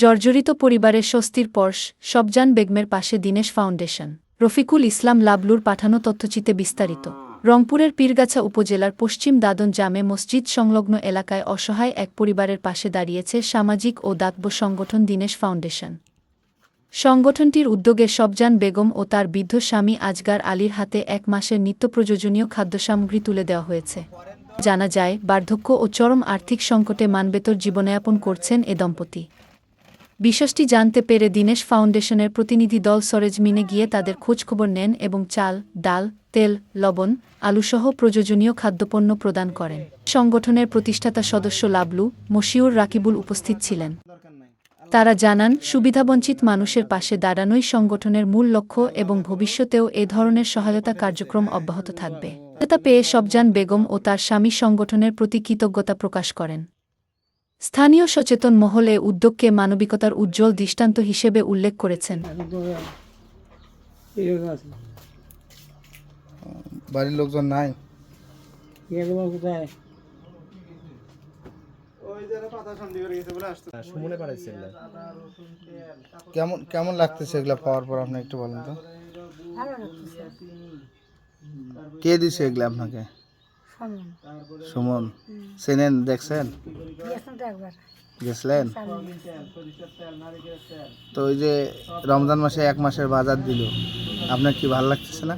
জর্জরিত পরিবারের স্বস্তির পর্শ শবজান বেগমের পাশে দিনেশ ফাউন্ডেশন। রফিকুল ইসলাম লাবলুর পাঠানো তথ্যচিত্রে বিস্তারিত। রংপুরের পীরগাছা উপজেলার পশ্চিম দাদন জামে মসজিদ সংলগ্ন এলাকায় অসহায় এক পরিবারের পাশে দাঁড়িয়েছে সামাজিক ও দাতব্য সংগঠন দিনেশ ফাউন্ডেশন। সংগঠনটির উদ্যোগে শবজান বেগম ও তার বৃদ্ধ স্বামী আজগার আলীর হাতে ১ মাসের নিত্যপ্রয়োজনীয় খাদ্যসামগ্রী তুলে দেওয়া হয়েছে। জানা যায়, বার্ধক্য ও চরম আর্থিক সংকটে মানবেতর জীবনযাপন করছেন এ দম্পতি। বিষয়টি জানতে পেরে দিনেশ ফাউন্ডেশনের প্রতিনিধি দল সরেজমিনে গিয়ে তাদের খোঁজখবর নেন এবং চাল, ডাল, তেল, লবণ, আলুসহ প্রয়োজনীয় খাদ্যপণ্য প্রদান করেন। সংগঠনের প্রতিষ্ঠাতা সদস্য লাবলু, মশিউর রাকিবুল উপস্থিত ছিলেন। তারা জানান, সুবিধাবঞ্চিত মানুষের পাশে দাঁড়ানোই সংগঠনের মূল লক্ষ্য এবং ভবিষ্যতেও এ ধরনের সহায়তা কার্যক্রম অব্যাহত থাকবে। সহায়তা পেয়ে শবজান বেগম ও তার স্বামী সংগঠনের প্রতি কৃতজ্ঞতা প্রকাশ করেন। স্থানীয় সচেতন মহল এ উদ্যোগকে মানবিকতার উজ্জ্বল দৃষ্টান্ত হিসেবে উল্লেখ করেছেন। বাড়ির লোকজন নাই, কেমন কেমন লাগতেছে এগুলা পাওয়ার পর? আপনি একটু বলেন তো, কে দিছে এগুলা আপনাকে? সুমন। চেনেন, দেখছেন, গেছিলেন? তো ওই যে রমজান মাসে 1 মাসের বাজার দিল, আপনার কি ভালো লাগতেছে না?